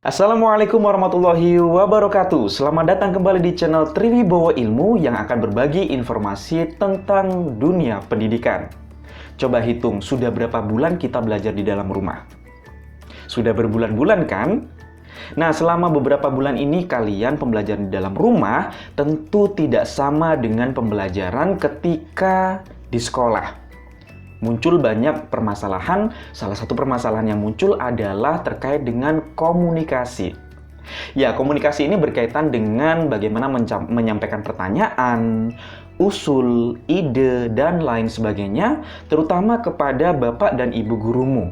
Assalamualaikum warahmatullahi wabarakatuh. Selamat datang kembali di channel Triwibowo Ilmu yang akan berbagi informasi tentang dunia pendidikan. Coba hitung, sudah berapa bulan kita belajar di dalam rumah? Sudah berbulan-bulan kan? Nah, selama beberapa bulan ini kalian pembelajaran di dalam rumah tentu tidak sama dengan pembelajaran ketika di sekolah. Muncul banyak permasalahan. Salah satu permasalahan yang muncul adalah terkait dengan komunikasi. Ya, komunikasi ini berkaitan dengan bagaimana menyampaikan pertanyaan, usul, ide, dan lain sebagainya, terutama kepada bapak dan ibu gurumu.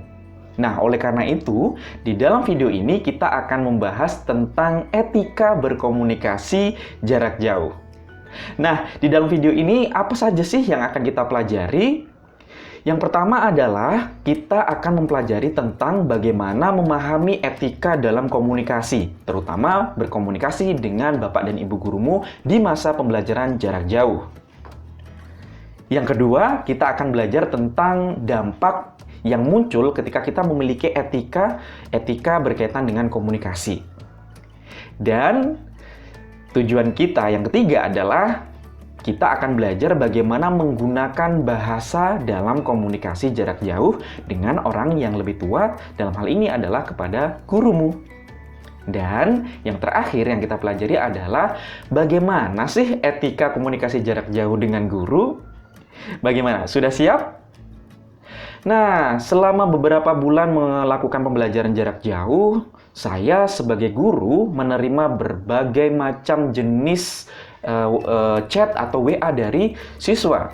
Nah, oleh karena itu, di dalam video ini kita akan membahas tentang etika berkomunikasi jarak jauh. Nah, di dalam video ini apa saja sih yang akan kita pelajari? Yang pertama adalah kita akan mempelajari tentang bagaimana memahami etika dalam komunikasi, terutama berkomunikasi dengan bapak dan ibu gurumu di masa pembelajaran jarak jauh. Yang kedua, kita akan belajar tentang dampak yang muncul ketika kita memiliki etika berkaitan dengan komunikasi. Dan tujuan kita yang ketiga adalah kita akan belajar bagaimana menggunakan bahasa dalam komunikasi jarak jauh dengan orang yang lebih tua, dalam hal ini adalah kepada gurumu. Dan yang terakhir yang kita pelajari adalah bagaimana sih etika komunikasi jarak jauh dengan guru? Bagaimana? Sudah siap? Nah, selama beberapa bulan melakukan pembelajaran jarak jauh, saya sebagai guru menerima berbagai macam jenis chat atau WA dari siswa.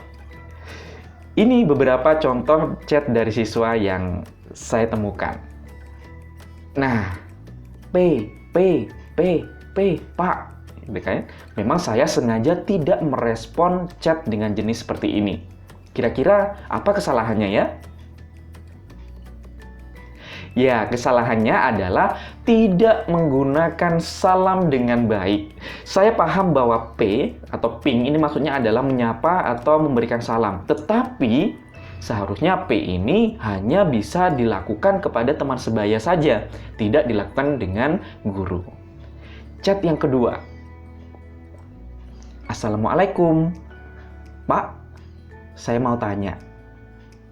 Ini beberapa contoh chat dari siswa yang saya temukan. Nah, Pak. Memang saya sengaja tidak merespon chat dengan jenis seperti ini. Kira-kira apa kesalahannya ya? Ya, kesalahannya adalah tidak menggunakan salam dengan baik. Saya paham bahwa P atau ping ini maksudnya adalah menyapa atau memberikan salam. Tetapi, seharusnya P ini hanya bisa dilakukan kepada teman sebaya saja, tidak dilakukan dengan guru. Chat yang kedua. Assalamualaikum. Pak, saya mau tanya.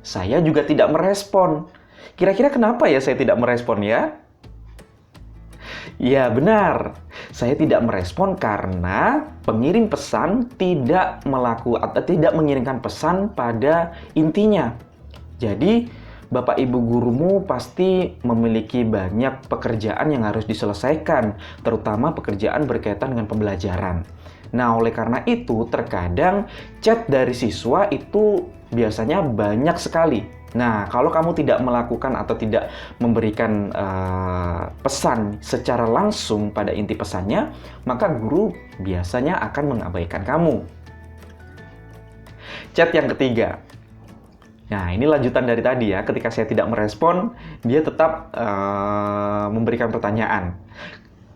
Saya juga tidak merespon. Kira-kira kenapa ya saya tidak merespon ya? Ya benar, saya tidak merespon karena pengirim pesan tidak mengirimkan pesan pada intinya. Jadi, Bapak Ibu gurumu pasti memiliki banyak pekerjaan yang harus diselesaikan, terutama pekerjaan berkaitan dengan pembelajaran. Nah, oleh karena itu, terkadang chat dari siswa itu biasanya banyak sekali. Nah, kalau kamu tidak melakukan atau tidak memberikan pesan secara langsung pada inti pesannya, maka guru biasanya akan mengabaikan kamu. Chat yang ketiga. Nah, ini lanjutan dari tadi ya. Ketika saya tidak merespon, dia tetap memberikan pertanyaan.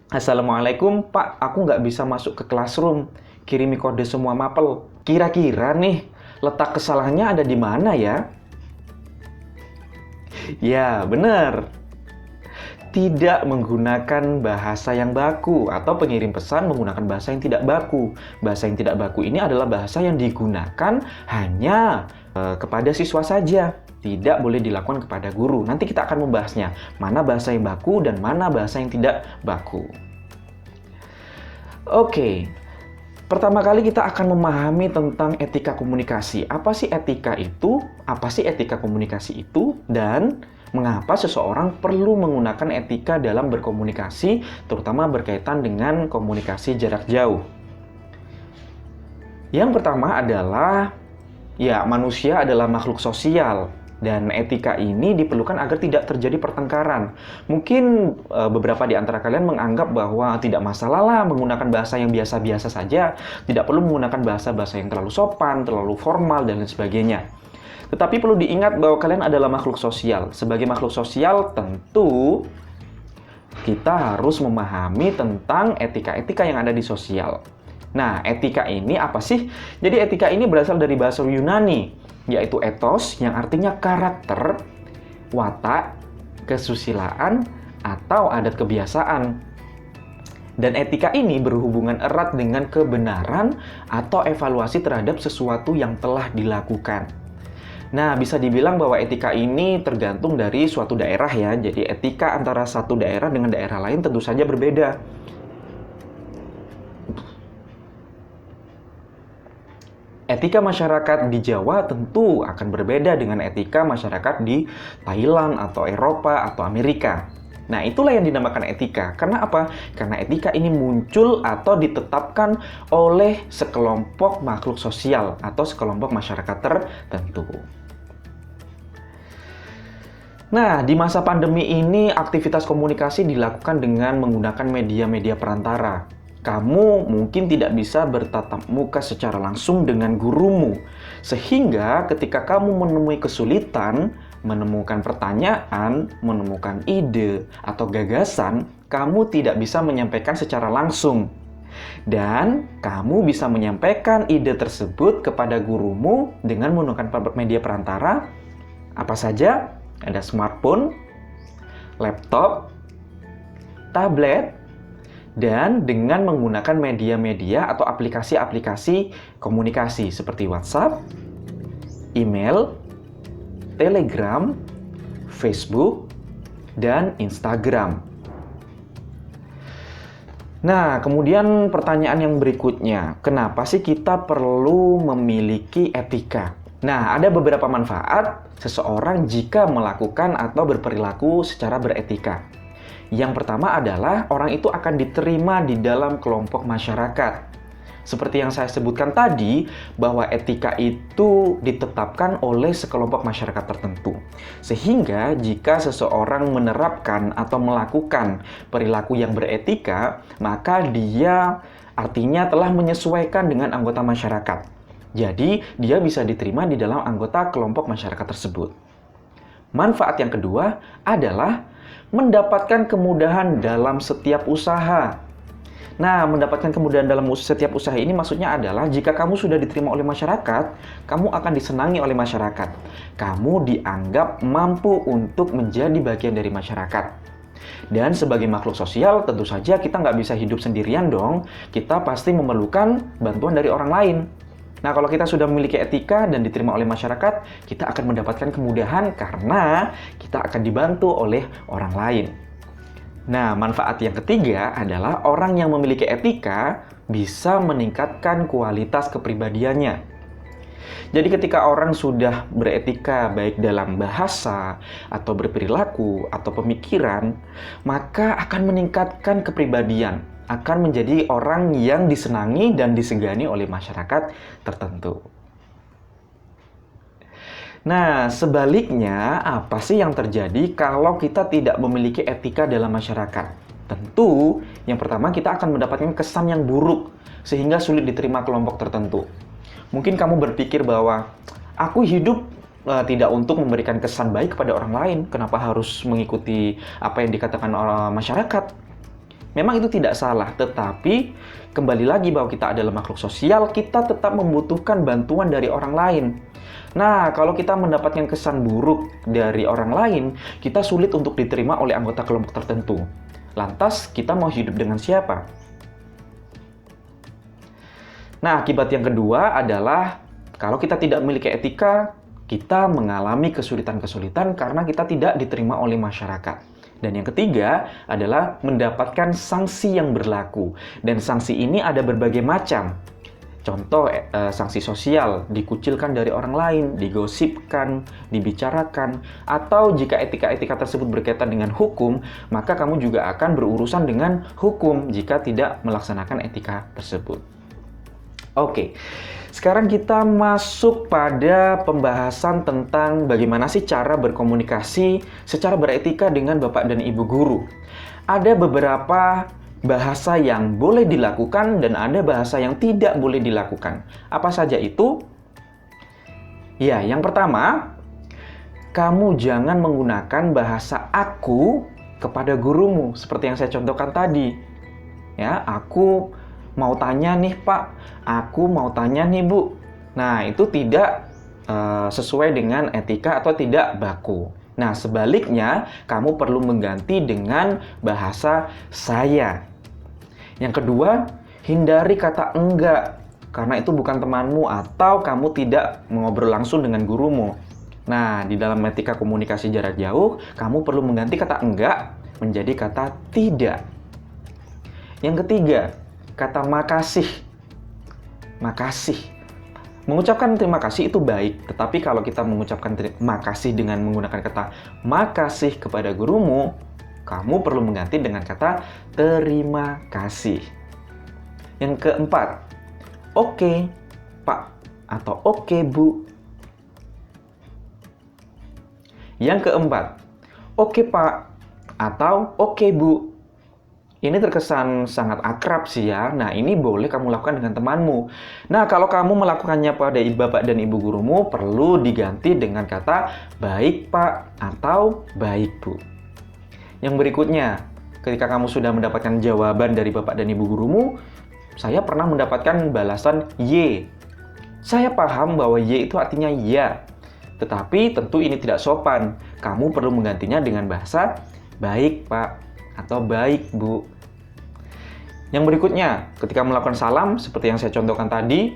Assalamualaikum, Pak. Aku nggak bisa masuk ke classroom. Kirimi kode semua mapel. Kira-kira nih, letak kesalahannya ada di mana ya? Ya, benar. Tidak menggunakan bahasa yang baku atau pengirim pesan menggunakan bahasa yang tidak baku. Bahasa yang tidak baku ini adalah bahasa yang digunakan hanya kepada siswa saja. Tidak boleh dilakukan kepada guru. Nanti kita akan membahasnya. Mana bahasa yang baku dan mana bahasa yang tidak baku. Oke. Pertama kali kita akan memahami tentang etika komunikasi. Apa sih etika itu? Apa sih etika komunikasi itu? Dan mengapa seseorang perlu menggunakan etika dalam berkomunikasi, terutama berkaitan dengan komunikasi jarak jauh? Yang pertama adalah, ya, manusia adalah makhluk sosial. Dan etika ini diperlukan agar tidak terjadi pertengkaran. Mungkin beberapa di antara kalian menganggap bahwa tidak masalah lah menggunakan bahasa yang biasa-biasa saja. Tidak perlu menggunakan bahasa-bahasa yang terlalu sopan, terlalu formal, dan lain sebagainya. Tetapi perlu diingat bahwa kalian adalah makhluk sosial. Sebagai makhluk sosial, tentu kita harus memahami tentang etika-etika yang ada di sosial. Nah, etika ini apa sih? Jadi etika ini berasal dari bahasa Yunani, yaitu ethos yang artinya karakter, watak, kesusilaan, atau adat kebiasaan. Dan etika ini berhubungan erat dengan kebenaran atau evaluasi terhadap sesuatu yang telah dilakukan. Nah, bisa dibilang bahwa etika ini tergantung dari suatu daerah ya. Jadi etika antara satu daerah dengan daerah lain tentu saja berbeda. Etika masyarakat di Jawa tentu akan berbeda dengan etika masyarakat di Thailand atau Eropa atau Amerika. Nah, itulah yang dinamakan etika. Karena apa? Karena etika ini muncul atau ditetapkan oleh sekelompok makhluk sosial atau sekelompok masyarakat tertentu. Nah, di masa pandemi ini aktivitas komunikasi dilakukan dengan menggunakan media-media perantara. Kamu mungkin tidak bisa bertatap muka secara langsung dengan gurumu, sehingga ketika kamu menemui kesulitan, menemukan pertanyaan, menemukan ide, atau gagasan, kamu tidak bisa menyampaikan secara langsung. Dan kamu bisa menyampaikan ide tersebut kepada gurumu dengan menggunakan media perantara, apa saja? Ada smartphone, laptop, tablet, dan dengan menggunakan media-media atau aplikasi-aplikasi komunikasi seperti WhatsApp, email, Telegram, Facebook, dan Instagram. Nah, kemudian pertanyaan yang berikutnya, kenapa sih kita perlu memiliki etika? Nah, ada beberapa manfaat seseorang jika melakukan atau berperilaku secara beretika. Yang pertama adalah orang itu akan diterima di dalam kelompok masyarakat. Seperti yang saya sebutkan tadi, bahwa etika itu ditetapkan oleh sekelompok masyarakat tertentu. Sehingga jika seseorang menerapkan atau melakukan perilaku yang beretika, maka dia artinya telah menyesuaikan dengan anggota masyarakat. Jadi, dia bisa diterima di dalam anggota kelompok masyarakat tersebut. Manfaat yang kedua adalah mendapatkan kemudahan dalam setiap usaha. Nah, mendapatkan kemudahan dalam setiap usaha ini maksudnya adalah jika kamu sudah diterima oleh masyarakat, kamu akan disenangi oleh masyarakat. Kamu dianggap mampu untuk menjadi bagian dari masyarakat. Dan sebagai makhluk sosial, tentu saja kita nggak bisa hidup sendirian dong. Kita pasti memerlukan bantuan dari orang lain. Nah, kalau kita sudah memiliki etika dan diterima oleh masyarakat, kita akan mendapatkan kemudahan karena kita akan dibantu oleh orang lain. Nah, manfaat yang ketiga adalah orang yang memiliki etika bisa meningkatkan kualitas kepribadiannya. Jadi ketika orang sudah beretika baik dalam bahasa, atau berperilaku, atau pemikiran, maka akan meningkatkan kepribadian. Akan menjadi orang yang disenangi dan disegani oleh masyarakat tertentu. Nah, sebaliknya, apa sih yang terjadi kalau kita tidak memiliki etika dalam masyarakat? Tentu, yang pertama kita akan mendapatkan kesan yang buruk, sehingga sulit diterima kelompok tertentu. Mungkin kamu berpikir bahwa, aku hidup tidak untuk memberikan kesan baik kepada orang lain, kenapa harus mengikuti apa yang dikatakan oleh masyarakat? Memang itu tidak salah, tetapi kembali lagi bahwa kita adalah makhluk sosial, kita tetap membutuhkan bantuan dari orang lain. Nah, kalau kita mendapatkan kesan buruk dari orang lain, kita sulit untuk diterima oleh anggota kelompok tertentu. Lantas, kita mau hidup dengan siapa? Nah, akibat yang kedua adalah kalau kita tidak memiliki etika, kita mengalami kesulitan-kesulitan karena kita tidak diterima oleh masyarakat. Dan yang ketiga adalah mendapatkan sanksi yang berlaku. Dan sanksi ini ada berbagai macam. Contoh, sanksi sosial, dikucilkan dari orang lain, digosipkan, dibicarakan, atau jika etika-etika tersebut berkaitan dengan hukum, maka kamu juga akan berurusan dengan hukum jika tidak melaksanakan etika tersebut. Oke, sekarang kita masuk pada pembahasan tentang bagaimana sih cara berkomunikasi secara beretika dengan Bapak dan Ibu guru. Ada beberapa bahasa yang boleh dilakukan dan ada bahasa yang tidak boleh dilakukan. Apa saja itu? Ya, yang pertama, kamu jangan menggunakan bahasa aku kepada gurumu, seperti yang saya contohkan tadi. Ya, aku mau tanya nih Pak, aku mau tanya nih Bu. Nah, itu tidak sesuai dengan etika atau tidak baku. Nah, sebaliknya, kamu perlu mengganti dengan bahasa saya. Yang kedua, hindari kata enggak, karena itu bukan temanmu atau kamu tidak mengobrol langsung dengan gurumu. Nah, di dalam etika komunikasi jarak jauh, kamu perlu mengganti kata enggak menjadi kata tidak. Yang ketiga, kata makasih. Makasih. Mengucapkan terima kasih itu baik, tetapi kalau kita mengucapkan terima kasih dengan menggunakan kata makasih kepada gurumu, kamu perlu mengganti dengan kata terima kasih. Yang keempat, oke, Pak, atau oke, Bu. Yang keempat, oke, Pak, atau oke, Bu. Ini terkesan sangat akrab sih ya. Nah, ini boleh kamu lakukan dengan temanmu. Nah, kalau kamu melakukannya pada bapak dan ibu gurumu, perlu diganti dengan kata baik, Pak, atau baik, Bu. Yang berikutnya, ketika kamu sudah mendapatkan jawaban dari bapak dan ibu gurumu, saya pernah mendapatkan balasan Y. Saya paham bahwa Y itu artinya ya. Tetapi tentu ini tidak sopan. Kamu perlu menggantinya dengan bahasa baik, Pak, atau baik, Bu. Yang berikutnya, ketika melakukan salam, seperti yang saya contohkan tadi,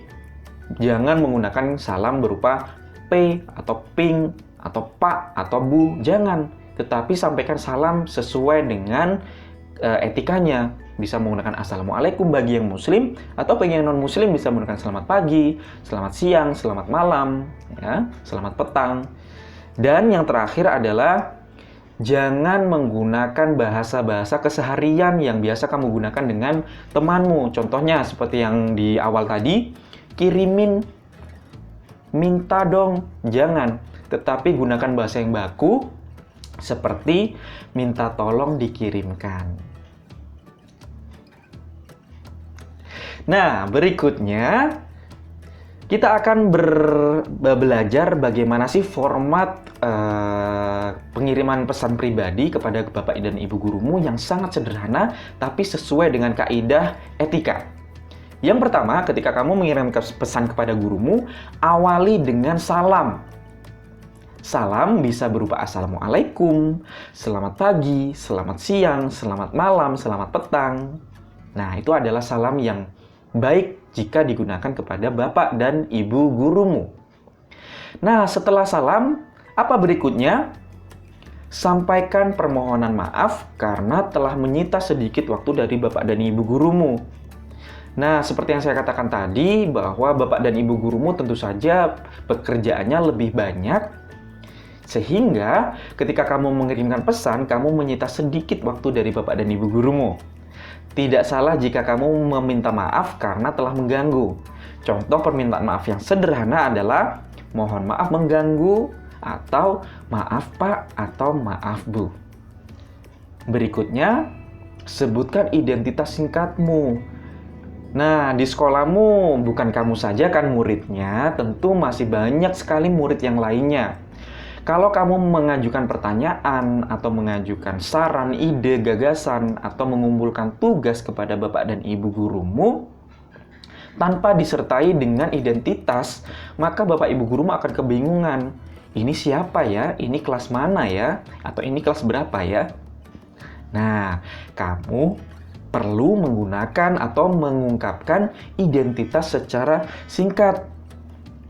jangan menggunakan salam berupa P, atau ping, atau Pak, atau Bu. Jangan. Tetapi sampaikan salam sesuai dengan etikanya. Bisa menggunakan Assalamualaikum bagi yang muslim, atau bagi yang non-muslim bisa menggunakan selamat pagi, selamat siang, selamat malam, ya, selamat petang. Dan yang terakhir adalah jangan menggunakan bahasa-bahasa keseharian yang biasa kamu gunakan dengan temanmu. Contohnya seperti yang di awal tadi, kirimin, minta dong, jangan. Tetapi gunakan bahasa yang baku seperti minta tolong dikirimkan. Nah, berikutnya kita akan belajar bagaimana sih format pengiriman pesan pribadi kepada bapak dan ibu gurumu yang sangat sederhana tapi sesuai dengan kaidah etika. Yang pertama, ketika kamu mengirim pesan kepada gurumu, awali dengan salam. Salam bisa berupa Assalamualaikum, selamat pagi, selamat siang, selamat malam, selamat petang. Nah, itu adalah salam yang baik jika digunakan kepada bapak dan ibu gurumu. Nah, setelah salam, apa berikutnya? Sampaikan permohonan maaf karena telah menyita sedikit waktu dari bapak dan ibu gurumu. Nah, seperti yang saya katakan tadi, bahwa bapak dan ibu gurumu tentu saja pekerjaannya lebih banyak, sehingga ketika kamu mengirimkan pesan, kamu menyita sedikit waktu dari bapak dan ibu gurumu. Tidak salah jika kamu meminta maaf karena telah mengganggu. Contoh permintaan maaf yang sederhana adalah mohon maaf mengganggu, atau maaf Pak, atau maaf Bu. Berikutnya, sebutkan identitas singkatmu. Nah, di sekolahmu bukan kamu saja kan muridnya, tentu masih banyak sekali murid yang lainnya. Kalau kamu mengajukan pertanyaan atau mengajukan saran, ide, gagasan, atau mengumpulkan tugas kepada bapak dan ibu gurumu tanpa disertai dengan identitas, maka bapak ibu gurumu akan kebingungan. Ini siapa ya? Ini kelas mana ya? Atau ini kelas berapa ya? Nah, kamu perlu menggunakan atau mengungkapkan identitas secara singkat.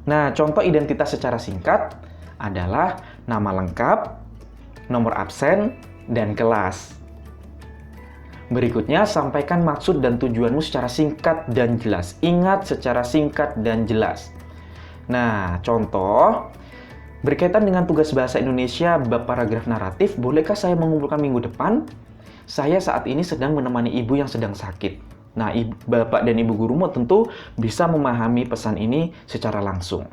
Nah, contoh identitas secara singkat adalah nama lengkap, nomor absen, dan kelas. Berikutnya, sampaikan maksud dan tujuanmu secara singkat dan jelas. Ingat, secara singkat dan jelas. Nah, contoh berkaitan dengan tugas bahasa Indonesia bab paragraf naratif, bolehkah saya mengumpulkan minggu depan? Saya saat ini sedang menemani ibu yang sedang sakit. Nah, bapak dan ibu gurumu tentu bisa memahami pesan ini secara langsung.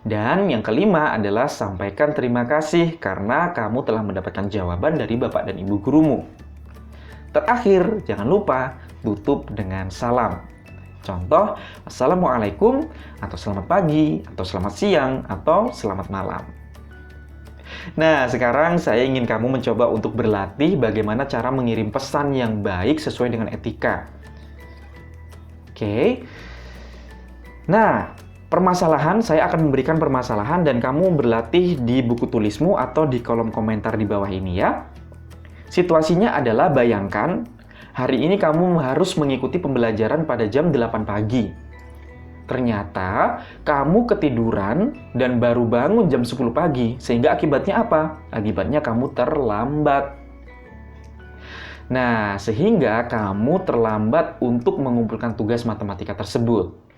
Dan yang kelima adalah sampaikan terima kasih karena kamu telah mendapatkan jawaban dari bapak dan ibu gurumu. Terakhir, jangan lupa tutup dengan salam. Contoh, Assalamualaikum, atau selamat pagi, atau selamat siang, atau selamat malam. Nah, sekarang saya ingin kamu mencoba untuk berlatih bagaimana cara mengirim pesan yang baik sesuai dengan etika. Oke. Nah, Permasalahan, saya akan memberikan permasalahan dan kamu berlatih di buku tulismu atau di kolom komentar di bawah ini ya. Situasinya adalah bayangkan, hari ini kamu harus mengikuti pembelajaran pada jam 8 pagi. Ternyata kamu ketiduran dan baru bangun jam 10 pagi, sehingga akibatnya apa? Akibatnya kamu terlambat. Nah, sehingga kamu terlambat untuk mengumpulkan tugas matematika tersebut.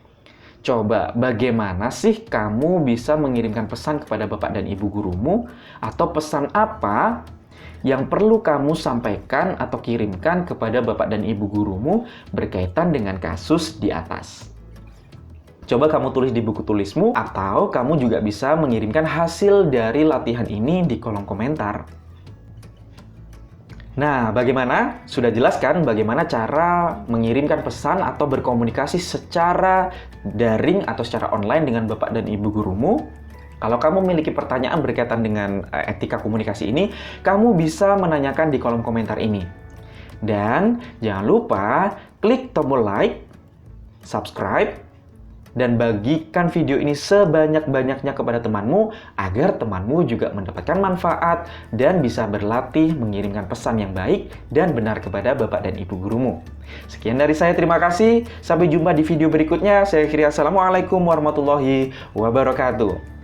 Coba, bagaimana sih kamu bisa mengirimkan pesan kepada bapak dan ibu gurumu? Atau pesan apa yang perlu kamu sampaikan atau kirimkan kepada bapak dan ibu gurumu berkaitan dengan kasus di atas? Coba kamu tulis di buku tulismu, atau kamu juga bisa mengirimkan hasil dari latihan ini di kolom komentar. Nah, bagaimana? Sudah jelas kan bagaimana cara mengirimkan pesan atau berkomunikasi secara daring atau secara online dengan bapak dan ibu gurumu? Kalau kamu memiliki pertanyaan berkaitan dengan etika komunikasi ini, kamu bisa menanyakan di kolom komentar ini. Dan jangan lupa klik tombol like, subscribe, dan bagikan video ini sebanyak-banyaknya kepada temanmu agar temanmu juga mendapatkan manfaat dan bisa berlatih mengirimkan pesan yang baik dan benar kepada bapak dan ibu gurumu. Sekian dari saya, terima kasih. Sampai jumpa di video berikutnya. Saya akhiri, assalamualaikum warahmatullahi wabarakatuh.